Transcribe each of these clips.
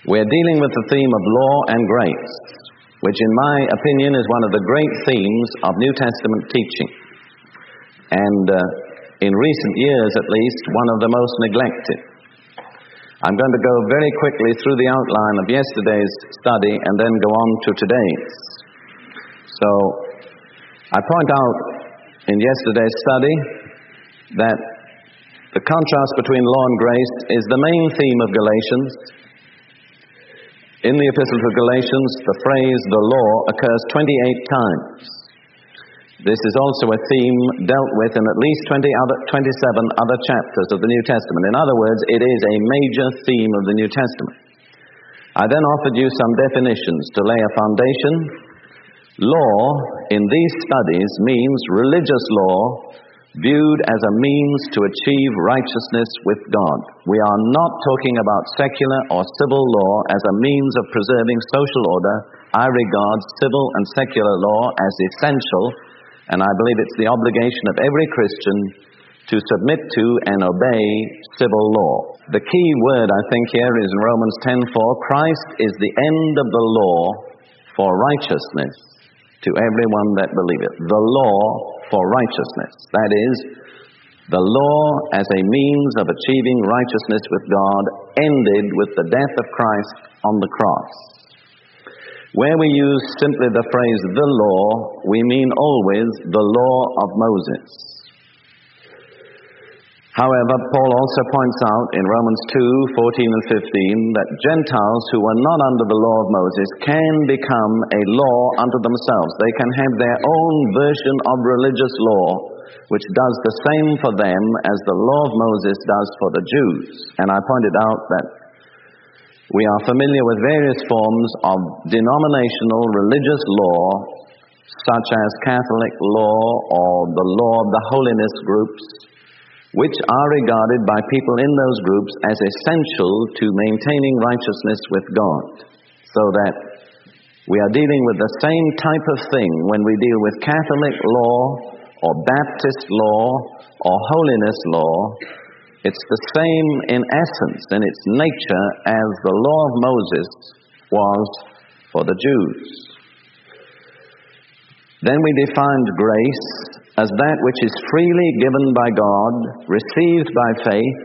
We're dealing with the theme of law and grace, which in my opinion is one of the great themes of New Testament teaching, and in recent years at least, one of the most neglected. I'm going to go very quickly through the outline of yesterday's study and then go on to today's. So, I point out in yesterday's study that the contrast between law and grace is the main theme of Galatians. In the Epistle to Galatians, the phrase "the law" occurs 28 times. This is also a theme dealt with in at least 27 other chapters of the New Testament. In other words, it is a major theme of the New Testament. I then offered you some definitions to lay a foundation. Law, in these studies, means religious law viewed as a means to achieve righteousness with God. We are not talking about secular or civil law as a means of preserving social order. I regard civil and secular law as essential, and I believe it's the obligation of every Christian to submit to and obey civil law. The key word, I think, here is in Romans 10:4, Christ is the end of the law for righteousness to everyone that believeth. The law for righteousness. That is, the law as a means of achieving righteousness with God ended with the death of Christ on the cross. Where we use simply the phrase "the law," we mean always the law of Moses. However, Paul also points out in Romans 2:14 and 15 that Gentiles who were not under the law of Moses can become a law unto themselves. They can have their own version of religious law, which does the same for them as the law of Moses does for the Jews. And I pointed out that we are familiar with various forms of denominational religious law, such as Catholic law or the law of the holiness groups, which are regarded by people in those groups as essential to maintaining righteousness with God. So that we are dealing with the same type of thing when we deal with Catholic law or Baptist law or holiness law. It's the same in essence, in its nature, as the law of Moses was for the Jews. Then we defined grace as that which is freely given by God, received by faith,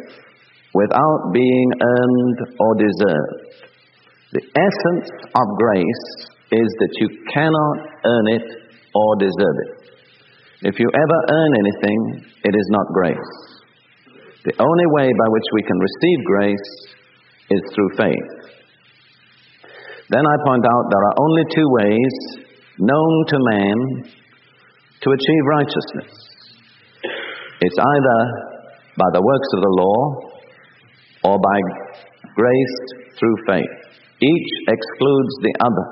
without being earned or deserved. The essence of grace is that you cannot earn it or deserve it. If you ever earn anything, it is not grace. The only way by which we can receive grace is through faith. Then I point out there are only two ways known to man to achieve righteousness. It's either by the works of the law or by grace through faith. Each excludes the other.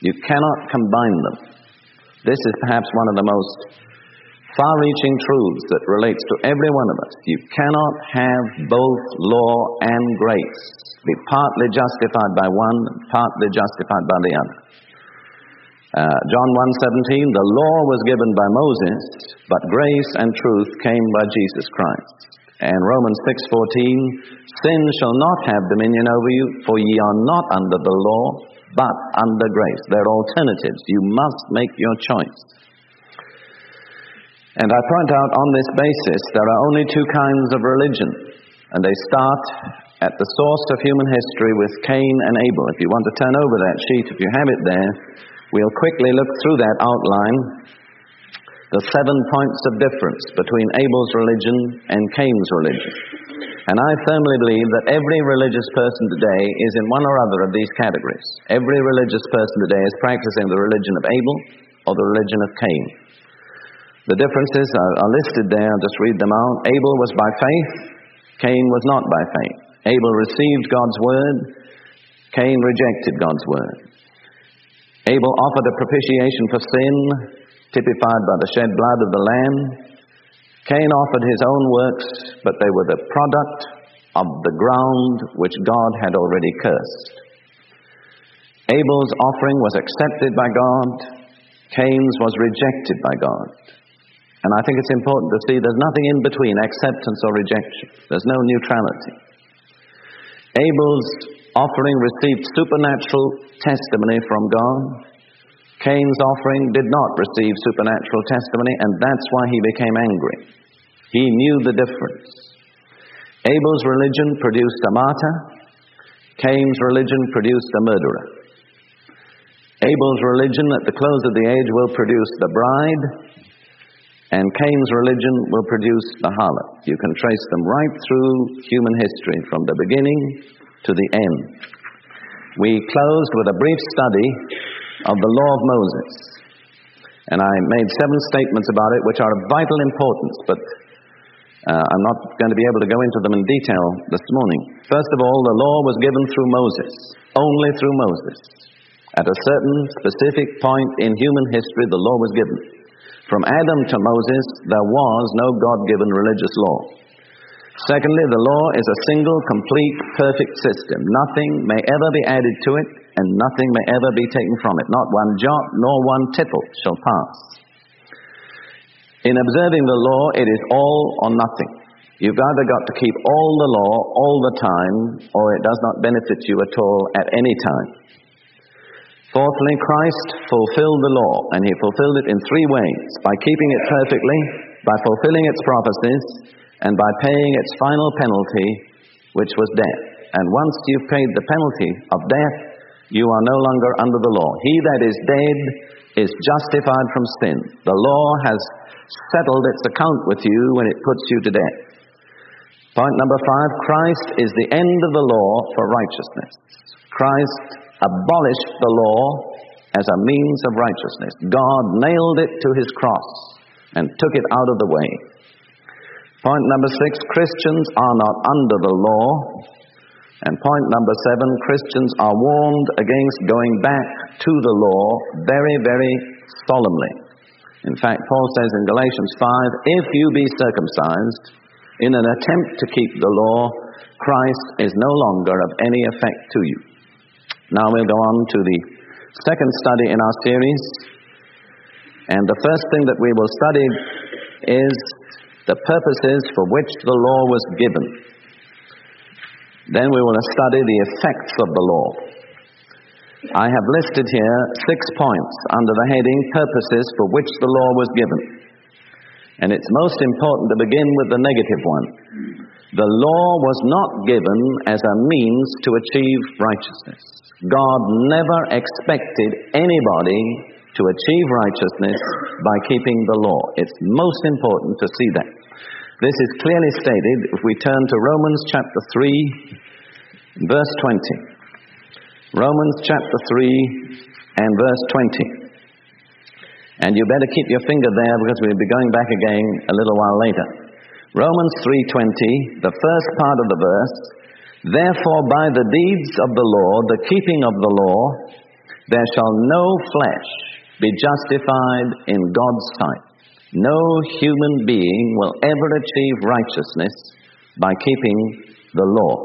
You cannot combine them. This is perhaps one of the most far-reaching truths that relates to every one of us. You cannot have both law and grace. Be partly justified by one, partly justified by the other. John 1:17, the law was given by Moses, but grace and truth came by Jesus Christ. And Romans 6:14, sin shall not have dominion over you, for ye are not under the law, but under grace. They're alternatives. You must make your choice. And I point out on this basis, there are only two kinds of religion, and they start at the source of human history with Cain and Abel. If you want to turn over that sheet, if you have it there, we'll quickly look through that outline, the 7 points of difference between Abel's religion and Cain's religion. And I firmly believe that every religious person today is in one or other of these categories. Every religious person today is practicing the religion of Abel or the religion of Cain. The differences are listed there. I'll just read them out. Abel was by faith. Cain was not by faith. Abel received God's word. Cain rejected God's word. Abel offered a propitiation for sin, typified by the shed blood of the lamb. Cain offered his own works, but they were the product of the ground which God had already cursed. Abel's offering was accepted by God. Cain's was rejected by God. And I think it's important to see there's nothing in between acceptance or rejection. There's no neutrality. Abel's offering received supernatural testimony from God. Cain's offering did not receive supernatural testimony, and that's why he became angry. He knew the difference. Abel's religion produced a martyr. Cain's religion produced a murderer. Abel's religion at the close of the age will produce the bride, and Cain's religion will produce the harlot. You can trace them right through human history, from the beginning to the end. We closed with a brief study of the law of Moses, and I made 7 statements about it which are of vital importance, but I'm not going to be able to go into them in detail this morning. First of all, the law was given through Moses, only through Moses. At a certain specific point in human history, the law was given. From Adam to Moses, there was no God-given religious law. Secondly, the law is a single, complete, perfect system. Nothing may ever be added to it, and nothing may ever be taken from it. Not one jot nor one tittle shall pass. In observing the law, it is all or nothing. You've either got to keep all the law all the time, or it does not benefit you at all at any time. Fourthly, Christ fulfilled the law, and he fulfilled it in 3 ways: by keeping it perfectly, by fulfilling its prophecies, and by paying its final penalty, which was death. And once you've paid the penalty of death, you are no longer under the law. He that is dead is justified from sin. The law has settled its account with you when it puts you to death. Point number 5, Christ is the end of the law for righteousness. Christ abolished the law as a means of righteousness. God nailed it to his cross and took it out of the way. Point number 6, Christians are not under the law. And point number 7, Christians are warned against going back to the law very, very solemnly. In fact, Paul says in Galatians 5, if you be circumcised in an attempt to keep the law, Christ is no longer of any effect to you. Now we'll go on to the second study in our series. And the first thing that we will study is the purposes for which the law was given. Then we will study the effects of the law. I have listed here 6 points under the heading purposes for which the law was given. And it's most important to begin with the negative one. The law was not given as a means to achieve righteousness. God never expected anybody to achieve righteousness by keeping the law. It's most important to see that. This is clearly stated if we turn to Romans chapter 3, verse 20. Romans chapter 3 and verse 20. And you better keep your finger there because we'll be going back again a little while later. Romans 3:20, the first part of the verse, therefore by the deeds of the law, the keeping of the law, there shall no flesh be justified in God's sight. No human being will ever achieve righteousness by keeping the law.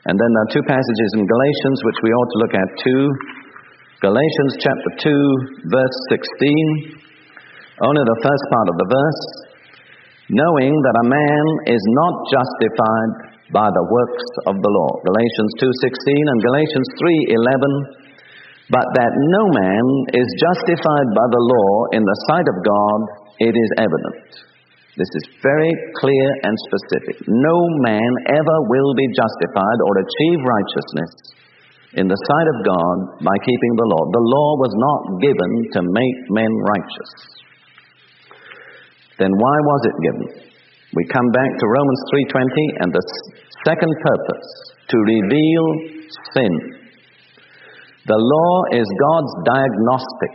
And then there are 2 passages in Galatians which we ought to look at too. Galatians chapter 2, verse 16, only the first part of the verse, knowing that a man is not justified by the works of the law. Galatians 2:16 and Galatians 3:11, but that no man is justified by the law in the sight of God, it is evident. This is very clear and specific. No man ever will be justified or achieve righteousness in the sight of God by keeping the law. The law was not given to make men righteous. Then why was it given? We come back to Romans 3:20 and the second purpose, to reveal sin. The law is God's diagnostic.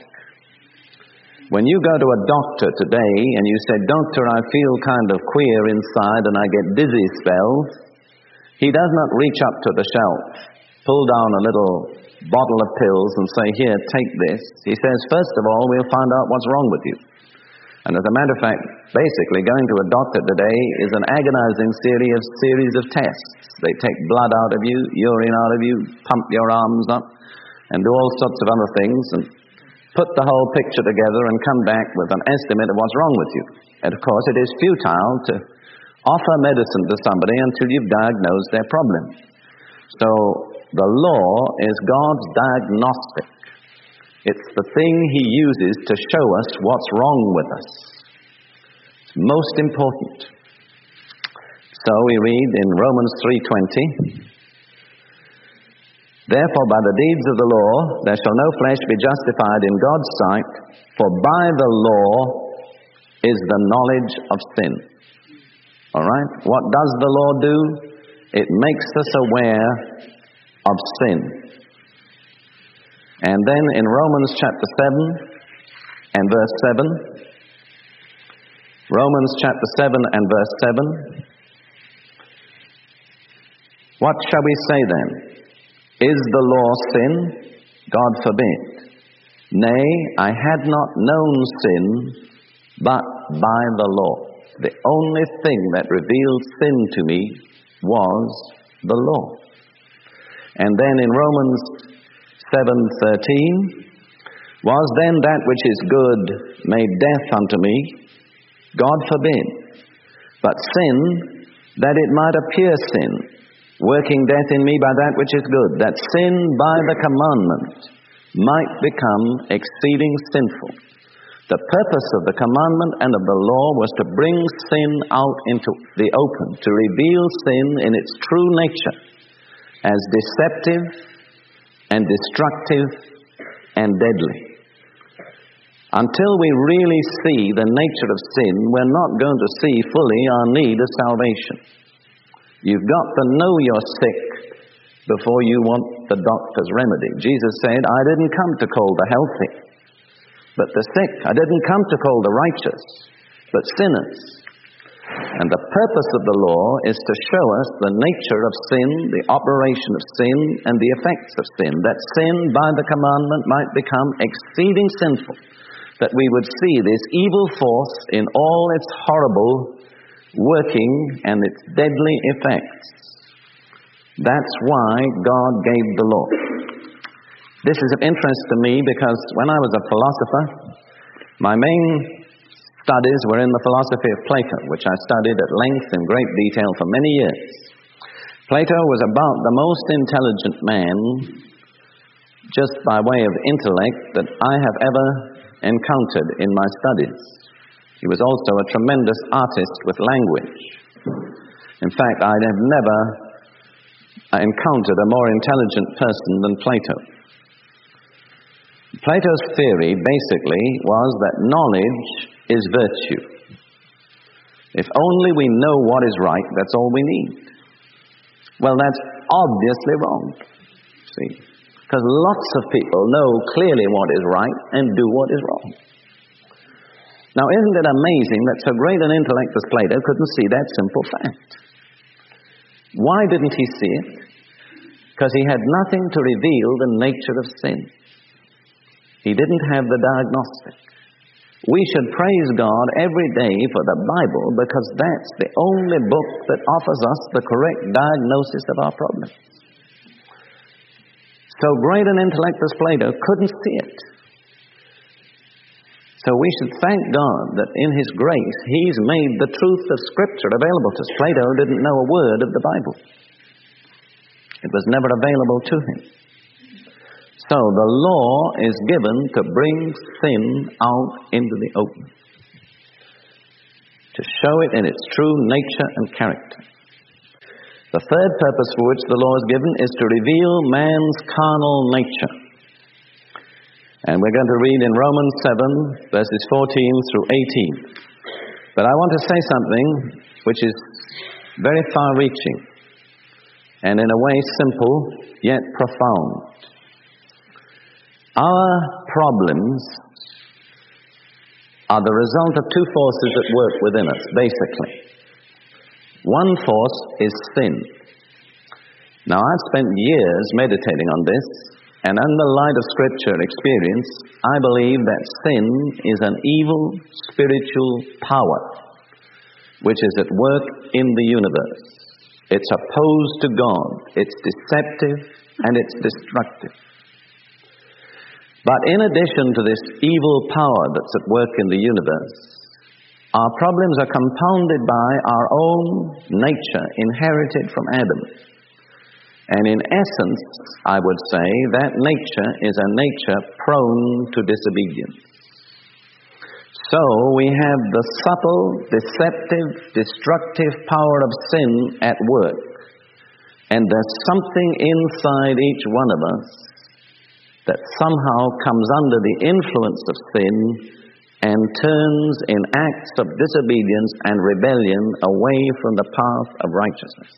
When you go to a doctor today and you say, "Doctor, I feel kind of queer inside and I get dizzy spells," he does not reach up to the shelf, pull down a little bottle of pills and say, "Here, take this." He says, first of all, we'll find out what's wrong with you. And as a matter of fact, basically going to a doctor today is an agonizing series of tests. They take blood out of you, urine out of you, pump your arms up, and do all sorts of other things, and put the whole picture together and come back with an estimate of what's wrong with you. And of course, it is futile to offer medicine to somebody until you've diagnosed their problem. So The law is God's diagnostic. It's the thing He uses to show us what's wrong with us. It's most important. So we read in Romans 3:20, therefore by the deeds of the law there shall no flesh be justified in God's sight, for by the law is the knowledge of sin. All right? What does the law do? It makes us aware of sin. And then in Romans chapter 7 and verse 7, Romans chapter 7 and verse 7, what shall we say then? Is the law sin? God forbid. Nay, I had not known sin but by the law. The only thing that revealed sin to me was the law. And then in Romans 7:13, was then that which is good made death unto me? God forbid. But sin, that it might appear sin, working death in me by that which is good, that sin by the commandment might become exceeding sinful. The purpose of the commandment and of the law was to bring sin out into the open, to reveal sin in its true nature, as deceptive and destructive and deadly. Until we really see the nature of sin, we're not going to see fully our need of salvation. You've got to know you're sick before you want the doctor's remedy. Jesus said, I didn't come to call the healthy, but the sick. I didn't come to call the righteous, but sinners. And the purpose of the law is to show us the nature of sin, the operation of sin, and the effects of sin, that sin by the commandment might become exceeding sinful, that we would see this evil force in all its horrible working and its deadly effects. That's why God gave the law. This is of interest to me because when I was a philosopher, my main studies were in the philosophy of Plato, which I studied at length in great detail for many years. Plato was about the most intelligent man, just by way of intellect, that I have ever encountered in my studies. He was also a tremendous artist with language. In fact, I have never encountered a more intelligent person than Plato. Plato's theory basically was that knowledge is virtue. If only we know what is right, that's all we need. Well, that's obviously wrong, see, because lots of people know clearly what is right and do what is wrong. Now, isn't it amazing that so great an intellect as Plato couldn't see that simple fact? Why didn't he see it? Because he had nothing to reveal the nature of sin. He didn't have the diagnostic. We should praise God every day for the Bible because that's the only book that offers us the correct diagnosis of our problems. So great an intellect as Plato couldn't see it. So we should thank God that in His grace He's made the truth of Scripture available to us. Plato didn't know a word of the Bible. It was never available to him. So the law is given to bring sin out into the open, to show it in its true nature and character. The third purpose for which the law is given is to reveal man's carnal nature. And we're going to read in Romans 7, verses 14 through 18. But I want to say something which is very far-reaching, and in a way simple, yet profound. Our problems are the result of two forces at work within us, basically. One force is sin. Now, I've spent years meditating on this, and in the light of Scripture experience, I believe that sin is an evil spiritual power which is at work in the universe. It's opposed to God, it's deceptive, and it's destructive. But in addition to this evil power that's at work in the universe, our problems are compounded by our own nature inherited from Adam. And in essence, I would say that nature is a nature prone to disobedience. So we have the subtle, deceptive, destructive power of sin at work. And there's something inside each one of us that somehow comes under the influence of sin and turns in acts of disobedience and rebellion away from the path of righteousness.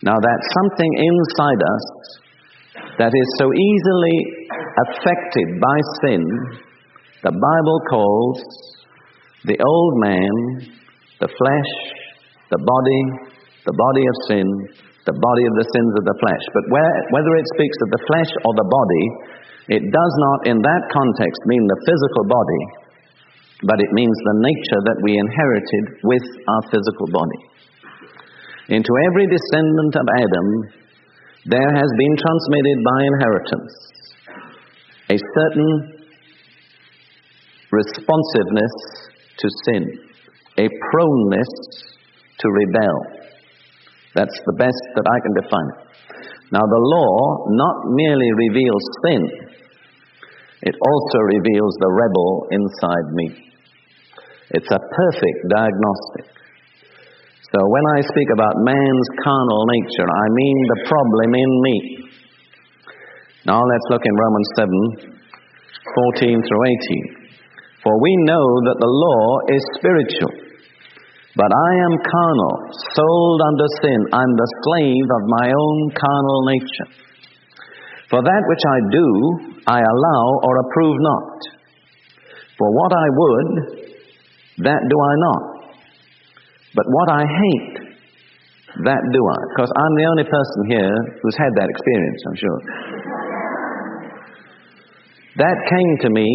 Now that's something inside us that is so easily affected by sin, the Bible calls the old man, the flesh, the body of sin, the body of the sins of the flesh. But whether it speaks of the flesh or the body, it does not in that context mean the physical body, but it means the nature that we inherited with our physical body. Into every descendant of Adam, there has been transmitted by inheritance a certain responsiveness to sin, a proneness to rebel. That's the best that I can define it. Now the law not merely reveals sin, it also reveals the rebel inside me. It's a perfect diagnostic. So when I speak about man's carnal nature, I mean the problem in me. Now let's look in Romans 7:14 through 18. For we know that the law is spiritual, but I am carnal, sold under sin. I'm the slave of my own carnal nature. For that which I do, I allow or approve not. For what I would, that do I not. But what I hate, that do I. Because I'm the only person here who's had that experience, I'm sure. That came to me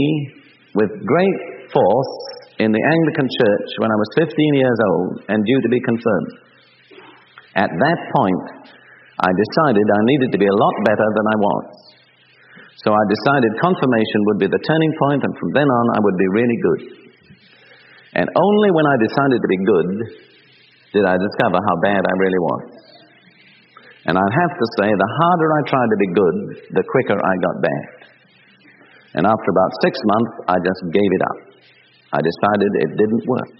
with great force in the Anglican Church when I was 15 years old and due to be confirmed. At that point, I decided I needed to be a lot better than I was. So I decided confirmation would be the turning point, and from then on I would be really good. And only when I decided to be good did I discover how bad I really was. And I have to say, the harder I tried to be good, the quicker I got bad. And after about 6 months, I just gave it up. I decided it didn't work.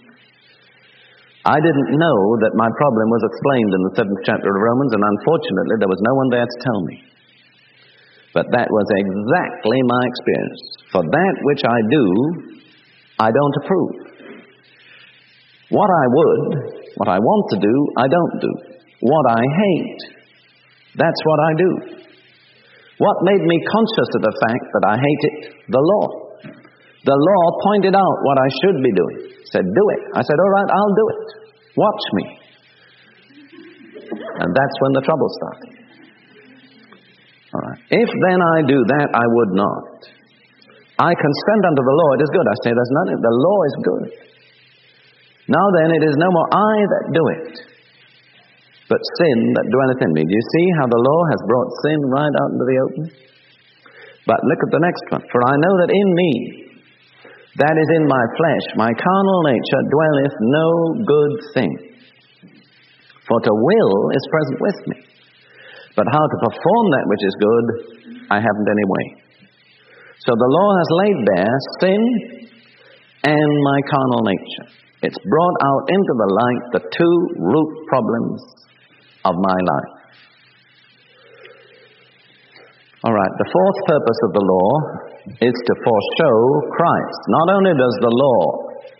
I didn't know that my problem was explained in the 7th chapter of Romans, and unfortunately there was no one there to tell me. But that was exactly my experience. For that which I do, I don't approve. What I would, what I want to do, I don't do. What I hate, that's what I do. What made me conscious of the fact that I hated the law? The law pointed out what I should be doing. Said, do it. I said, all right, I'll do it. Watch me. And that's when the trouble started. All right. If then I do that, I would not. I consent unto the law, it is good. I say, there's nothing. The law is good. Now then, it is no more I that do it, but sin that dwelleth in me. Do you see how the law has brought sin right out into the open? But look at the next one. For I know that in me, that is in my flesh, my carnal nature, dwelleth no good thing. For to will is present with me, but how to perform that which is good, I haven't any way. So the law has laid bare sin and my carnal nature. It's brought out into the light the two root problems of my life. All right, the fourth purpose of the law is to foreshow Christ. Not only does the law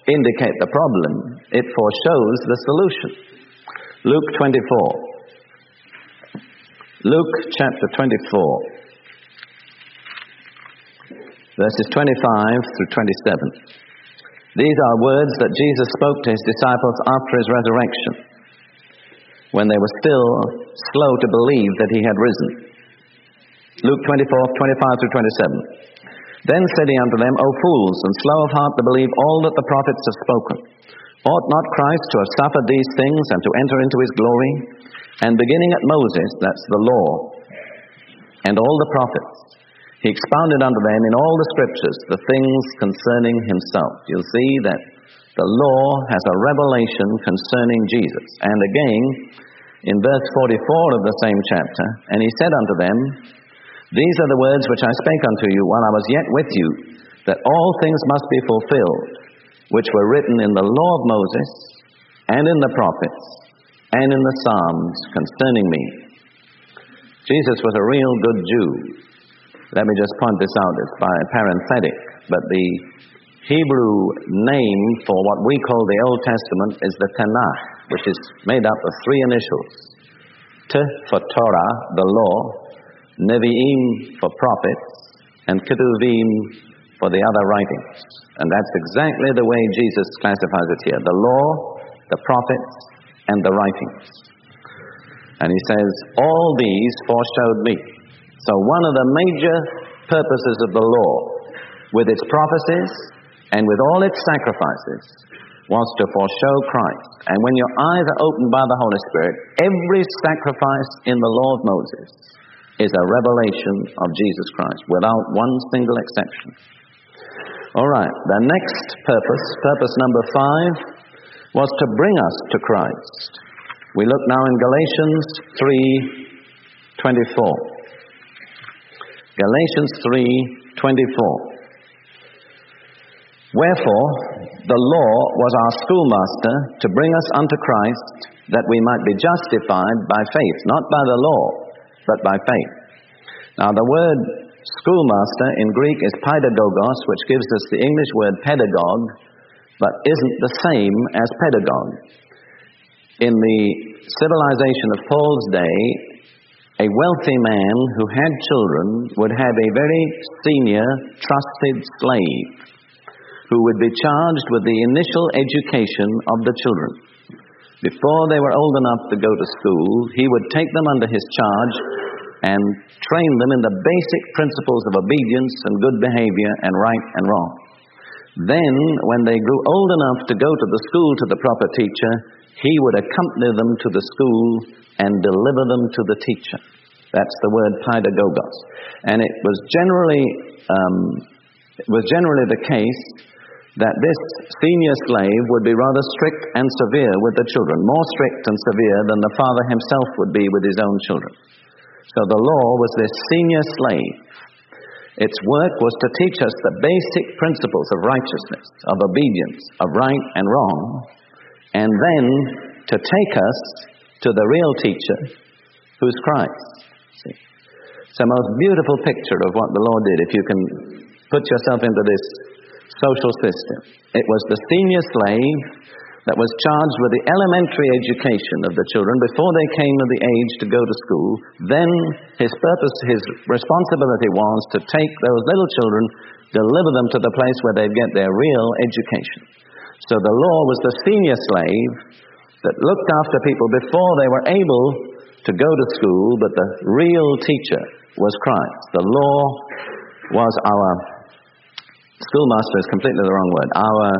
indicate the problem, it foreshows the solution. Luke 24. Luke chapter 24, verses 25 through 27. These are words that Jesus spoke to his disciples after his resurrection, when they were still slow to believe that he had risen. Luke 24, 25 through 27. Then said he unto them, O fools, and slow of heart to believe all that the prophets have spoken. Ought not Christ to have suffered these things and to enter into his glory? And beginning at Moses, that's the law, and all the prophets, he expounded unto them in all the scriptures the things concerning himself. You'll see that the law has a revelation concerning Jesus. And again, in verse 44 of the same chapter, and he said unto them, These are the words which I spake unto you while I was yet with you, that all things must be fulfilled, which were written in the law of Moses, and in the prophets, and in the Psalms concerning me. Jesus was a real good Jew. Let me just point this out. It's by parenthetic, but the Hebrew name for what we call the Old Testament is the Tanakh, which is made up of three initials. T for Torah, the law, Nevi'im for prophets, and Ketuvim for the other writings. And that's exactly the way Jesus classifies it here. The law, the prophets, and the writings. And he says, all these foreshowed me. So one of the major purposes of the law, with its prophecies and with all its sacrifices, was to foreshow Christ. And when your eyes are opened by the Holy Spirit, every sacrifice in the law of Moses is a revelation of Jesus Christ, without one single exception. All right, the next purpose number 5, was to bring us to Christ. We look now in Galatians 3:24. Galatians 3:24. Wherefore, the law was our schoolmaster to bring us unto Christ, that we might be justified by faith, not by the law, but by faith. Now, the word schoolmaster in Greek is paidagogos, which gives us the English word pedagogue, but isn't the same as pedagogue. In the civilization of Paul's day, a wealthy man who had children would have a very senior, trusted slave who would be charged with the initial education of the children. Before they were old enough to go to school, he would take them under his charge and train them in the basic principles of obedience and good behavior and right and wrong. Then, when they grew old enough to go to the school to the proper teacher, he would accompany them to the school and deliver them to the teacher. That's the word paidagogos. And it was generally the case that this senior slave would be rather strict and severe with the children, more strict and severe than the father himself would be with his own children. So the law was this senior slave. Its work was to teach us the basic principles of righteousness, of obedience, of right and wrong, and then to take us to the real teacher, who's Christ. See? It's a most beautiful picture of what the law did, if you can put yourself into this social system. It was the senior slave that was charged with the elementary education of the children before they came to the age to go to school. Then his purpose, his responsibility was to take those little children, deliver them to the place where they'd get their real education. So the law was the senior slave that looked after people before they were able to go to school, but the real teacher was Christ. The law was our schoolmaster is completely the wrong word. Our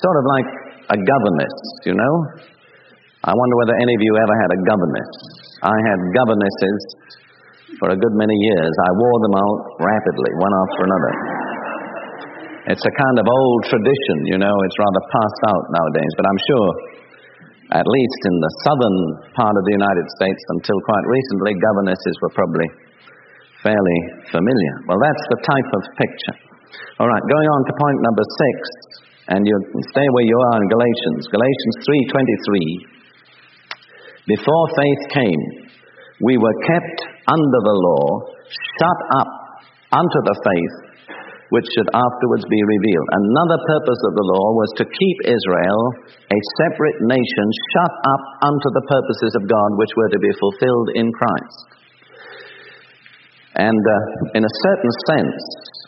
sort of like a governess, you know. I wonder whether any of you ever had a governess. I had governesses for a good many years. I wore them out rapidly, one after another. It's a kind of old tradition, you know. It's rather passed out nowadays. But I'm sure, at least in the southern part of the United States, until quite recently, governesses were probably fairly familiar. Well, that's the type of picture. All right, going on to point number 6, and you stay where you are in Galatians. Galatians 3:23. Before faith came, we were kept under the law, shut up unto the faith, which should afterwards be revealed. Another purpose of the law was to keep Israel, a separate nation, shut up unto the purposes of God, which were to be fulfilled in Christ. And in a certain sense,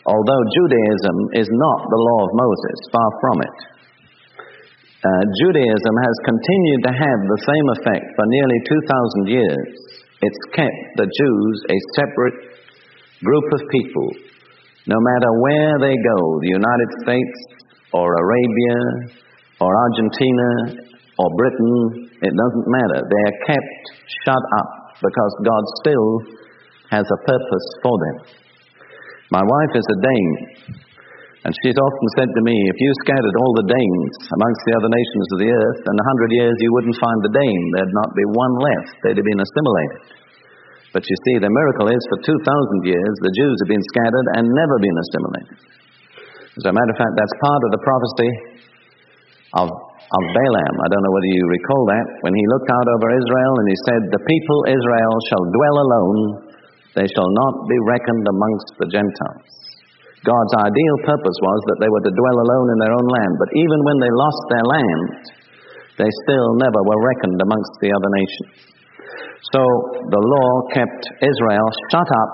although Judaism is not the law of Moses, far from it, Judaism has continued to have the same effect for nearly 2,000 years. It's kept the Jews a separate group of people, no matter where they go, the United States or Arabia or Argentina or Britain, it doesn't matter. They are kept shut up because God still has a purpose for them. My wife is a Dane, And she's often said to me, if you scattered all the Danes amongst the other nations of the earth, in 100 years you wouldn't find the Dane. There'd not be one left. They'd have been assimilated. But you see, the miracle is for 2,000 years the Jews have been scattered and never been assimilated. As a matter of fact, that's part of the prophecy of Balaam. I don't know whether you recall that, when he looked out over Israel and he said, the people Israel shall dwell alone, they shall not be reckoned amongst the Gentiles. God's ideal purpose was that they were to dwell alone in their own land, but even when they lost their land, they still never were reckoned amongst the other nations. So the law kept Israel shut up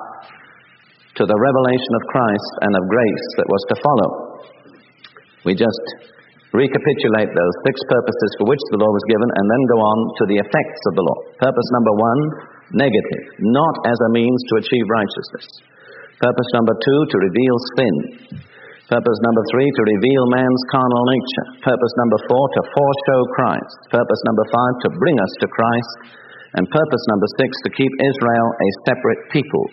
to the revelation of Christ and of grace that was to follow. We just recapitulate those 6 purposes for which the law was given and then go on to the effects of the law. Purpose number 1, negative, not as a means to achieve righteousness. Purpose number 2, to reveal sin. Purpose number 3, to reveal man's carnal nature. Purpose number 4, to foreshow Christ. Purpose number 5, to bring us to Christ. And purpose number 6, to keep Israel a separate people.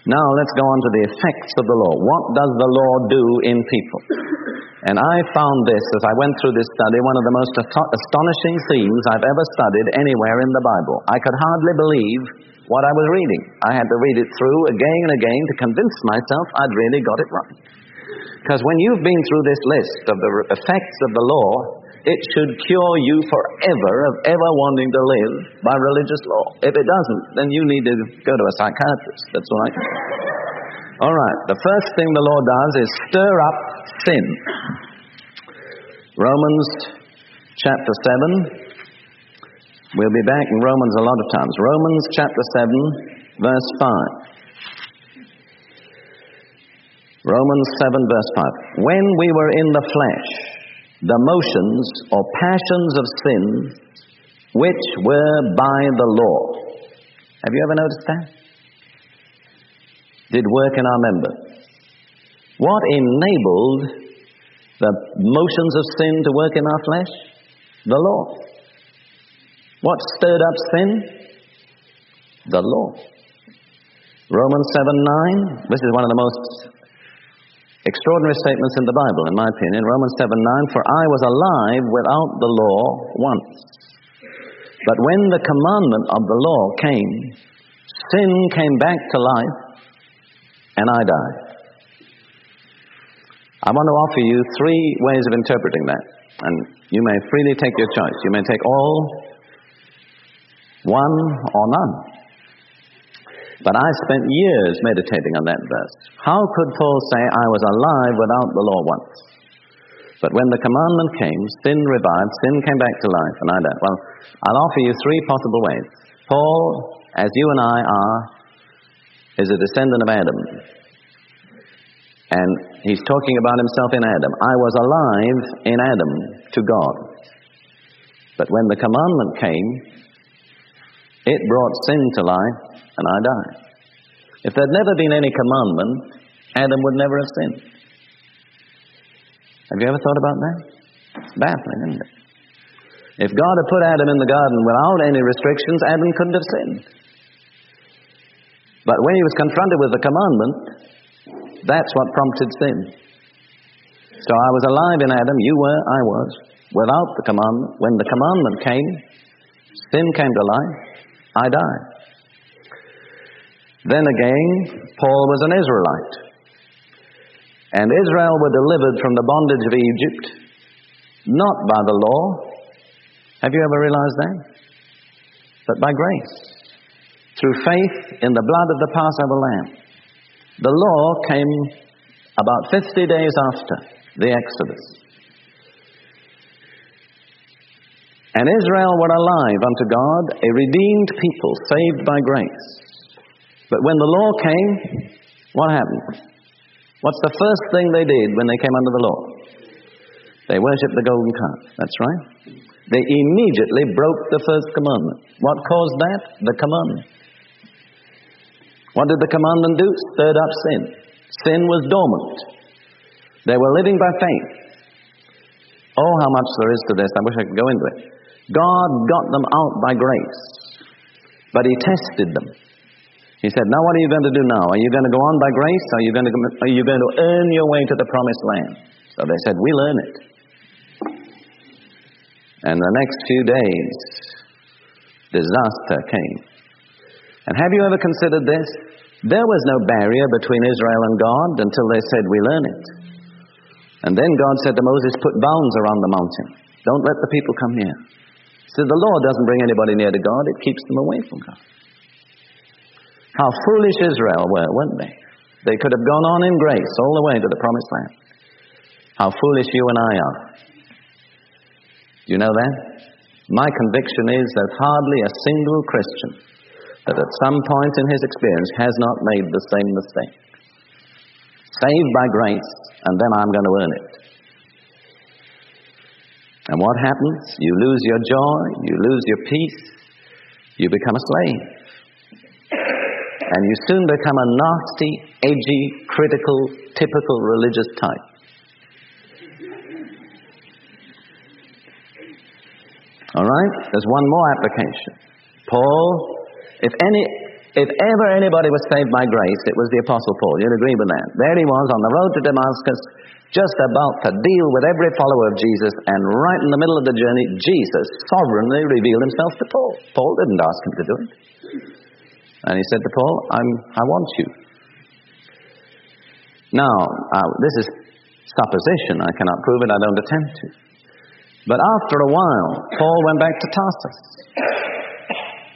Now let's go on to the effects of the law. What does the law do in people? And I found this, as I went through this study, one of the most astonishing themes I've ever studied anywhere in the Bible. I could hardly believe what I was reading. I had to read it through again and again to convince myself I'd really got it right. Because when you've been through this list of the effects of the law, it should cure you forever of ever wanting to live by religious law. If it doesn't, then you need to go to a psychiatrist. That's all I can say. All right, the first thing the law does is stir up sin. Romans chapter 7. We'll be back in Romans a lot of times. Romans chapter 7, verse 5. Romans 7, verse 5. When we were in the flesh, the motions or passions of sin, which were by the law. Have you ever noticed that? Did work in our members. What enabled the motions of sin to work in our flesh? The law. What stirred up sin? The law. Romans 7:9. This is one of the most extraordinary statements in the Bible, in my opinion. Romans 7:9. For I was alive without the law once. But when the commandment of the law came, sin came back to life, and I died. I want to offer you 3 ways of interpreting that. And you may freely take your choice. You may take all, one, or none. But I spent years meditating on that verse. How could Paul say, I was alive without the law once? But when the commandment came, sin revived, sin came back to life, and I died. Well, I'll offer you 3 possible ways. Paul, as you and I are, is a descendant of Adam. And he's talking about himself in Adam. I was alive in Adam to God. But when the commandment came, it brought sin to life, and I died. If there'd never been any commandment, Adam would never have sinned. Have you ever thought about that? It's baffling, isn't it? If God had put Adam in the garden without any restrictions, Adam couldn't have sinned. But when he was confronted with the commandment, that's what prompted sin. So I was alive in Adam, you were, I was, without the commandment. When the commandment came, sin came to life, I died. Then again, Paul was an Israelite. And Israel were delivered from the bondage of Egypt, not by the law. Have you ever realized that? But by grace. Through faith in the blood of the Passover lamb. The law came about 50 days after the Exodus. And Israel were alive unto God, a redeemed people, saved by grace. But when the law came, what happened? What's the first thing they did when they came under the law? They worshipped the golden calf. That's right. They immediately broke the first commandment. What caused that? The commandment. What did the commandment do? Stirred up sin. Sin was dormant. They were living by faith. Oh, how much there is to this. I wish I could go into it. God got them out by grace. But He tested them. He said, now what are you going to do now? Are you going to go on by grace? Are you going to earn your way to the promised land? So they said, we'll earn it. And the next few days, disaster came. And have you ever considered this? There was no barrier between Israel and God until they said, we'll earn it. And then God said to Moses, put bounds around the mountain. Don't let the people come near. So the law doesn't bring anybody near to God, it keeps them away from God. How foolish Israel were, weren't they? They could have gone on in grace all the way to the promised land. How foolish you and I are. Do you know that? My conviction is that hardly a single Christian that at some point in his experience has not made the same mistake. Saved by grace, and then I'm going to earn it. And what happens? You lose your joy, you lose your peace, you become a slave. And you soon become a nasty, edgy, critical, typical religious type. All right? There's one more application. Paul, if ever anybody was saved by grace, it was the Apostle Paul. You'd agree with that. There he was on the road to Damascus, just about to deal with every follower of Jesus, and right in the middle of the journey, Jesus sovereignly revealed himself to Paul. Paul didn't ask him to do it. And he said to Paul, I want you. Now, this is supposition. I cannot prove it. I don't attempt to. But after a while, Paul went back to Tarsus.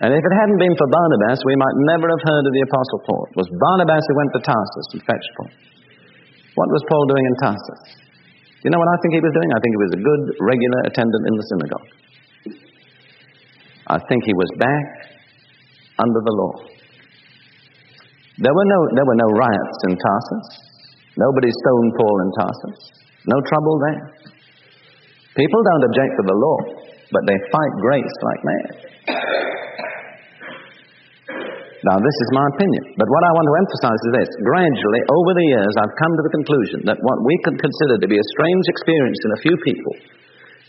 And if it hadn't been for Barnabas, we might never have heard of the Apostle Paul. It was Barnabas who went to Tarsus and fetched Paul. What was Paul doing in Tarsus? You know what I think he was doing? I think he was a good, regular attendant in the synagogue. I think he was back under the law. There were no riots in Tarsus. Nobody stoned Paul in Tarsus. No trouble there. People don't object to the law, but they fight grace like mad. Now, this is my opinion, but what I want to emphasize is this. Gradually, over the years, I've come to the conclusion that what we could consider to be a strange experience in a few people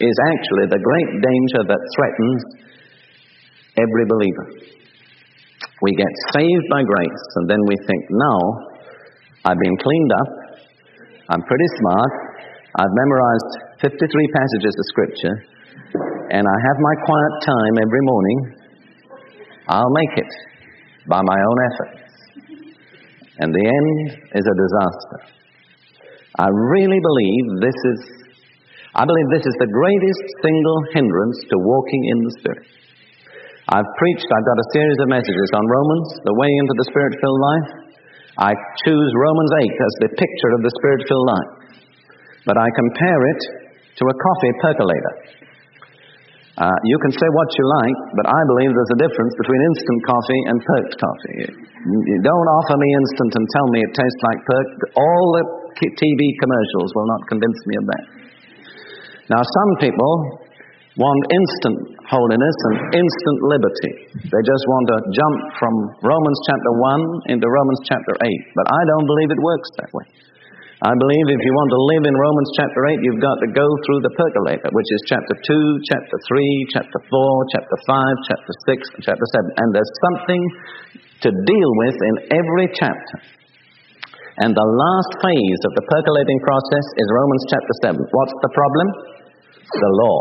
is actually the great danger that threatens every believer. We get saved by grace, and then we think, now, I've been cleaned up, I'm pretty smart, I've memorized 53 passages of Scripture, and I have my quiet time every morning, I'll make it by my own efforts. And the end is a disaster. I really believe this is the greatest single hindrance to walking in the Spirit. I've got a series of messages on Romans, the way into the Spirit-filled life. I choose Romans 8 as the picture of the Spirit-filled life. But I compare it to a coffee percolator. You can say what you like, but I believe there's a difference between instant coffee and perked coffee. You don't offer me instant and tell me it tastes like perked. All the TV commercials will not convince me of that. Now, some people want instant holiness and instant liberty. They just want to jump from Romans chapter 1 into Romans chapter 8. But I don't believe it works that way. I believe if you want to live in Romans chapter 8, you've got to go through the percolator, which is chapter 2, chapter 3, chapter 4, chapter 5, chapter 6, and chapter 7. And there's something to deal with in every chapter. And the last phase of the percolating process is Romans chapter 7. What's the problem? The law.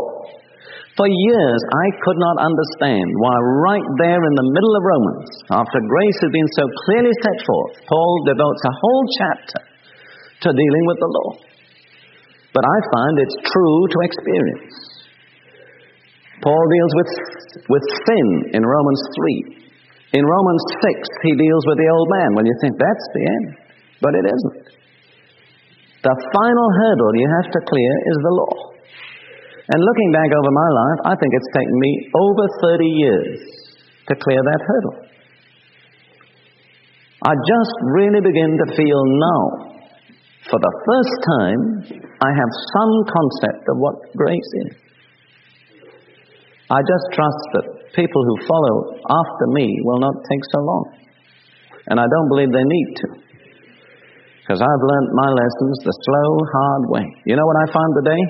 For years, I could not understand why right there in the middle of Romans, after grace had been so clearly set forth, Paul devotes a whole chapter to dealing with the law. But I find it's true to experience. Paul deals with sin in Romans 3. In Romans 6, he deals with the old man. Well, you think that's the end, but it isn't. The final hurdle you have to clear is the law. And looking back over my life, I think it's taken me over 30 years to clear that hurdle. I just really begin to feel now, for the first time, I have some concept of what grace is. I just trust that people who follow after me will not take so long. And I don't believe they need to. Because I've learned my lessons the slow, hard way. You know what I found today?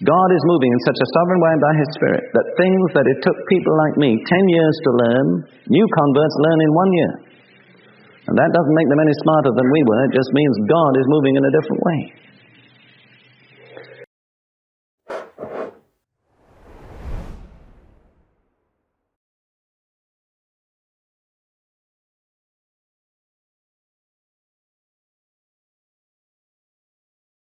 God is moving in such a sovereign way by His Spirit that things that it took people like me 10 years to learn, new converts learn in 1 year. And that doesn't make them any smarter than we were. It just means God is moving in a different way.